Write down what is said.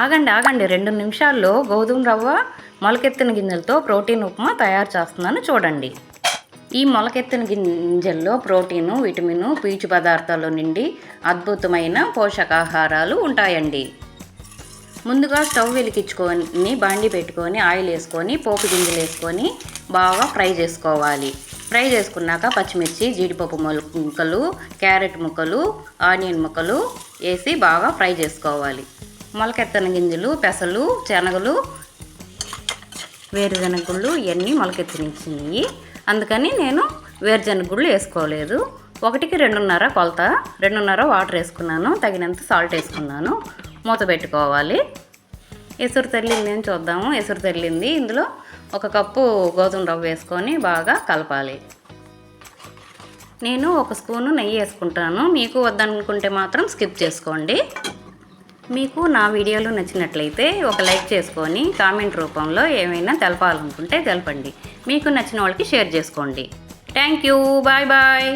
ఆగండి ఆగండి 2 నిమిషాల్లో గోధుమ రవ్వ మొలకెత్తిన గింజలతో ప్రోటీన్ ఉప్మా తయారు చేస్తున్నాను చూడండి. ఈ మొలకెత్తిన గింజల్లో ప్రోటీను, విటమిను, పీచు పదార్థాలు నిండి అద్భుతమైన పోషకాహారాలు ఉంటాయండి. ముందుగా స్టవ్ వెలిగించుకొని బాండి పెట్టుకొని ఆయిల్ వేసుకొని పోపు గింజలు వేసుకొని బాగా ఫ్రై చేసుకోవాలి. ఫ్రై చేసుకున్నాక పచ్చిమిర్చి, జీడిపప్పు ముక్కలు, క్యారెట్ ముక్కలు, ఆనియన్ ముక్కలు వేసి బాగా ఫ్రై చేసుకోవాలి. మొలకెత్తన గింజలు, పెసలు, శనగలు, వేరుశనగ గుళ్ళు ఇవన్నీ మొలకెత్తినిచ్చినాయి. అందుకని నేను వేరుశనగ గుళ్ళు వేసుకోలేదు. 1కి 2.5 కొలత, 2.5 వాటర్ వేసుకున్నాను, తగినంత సాల్ట్ వేసుకున్నాను. మూత పెట్టుకోవాలి. ఎసురు తెల్లింది అని చూద్దాము. ఎసురు తెల్లింది. ఇందులో 1 కప్పు గోధుమ రవ్వ వేసుకొని బాగా కలపాలి. నేను 1 స్పూను నెయ్యి వేసుకుంటాను. మీకు వద్దనుకుంటే మాత్రం స్కిప్ చేసుకోండి. మీకు నా వీడియోలు నచ్చినట్లయితే ఒక లైక్ చేసుకొని కామెంట్ రూపంలో ఏమైనా తెలపాలనుకుంటే తెలపండి. మీకు నచ్చిన వాళ్ళకి షేర్ చేసుకోండి. Thank you. Bye bye.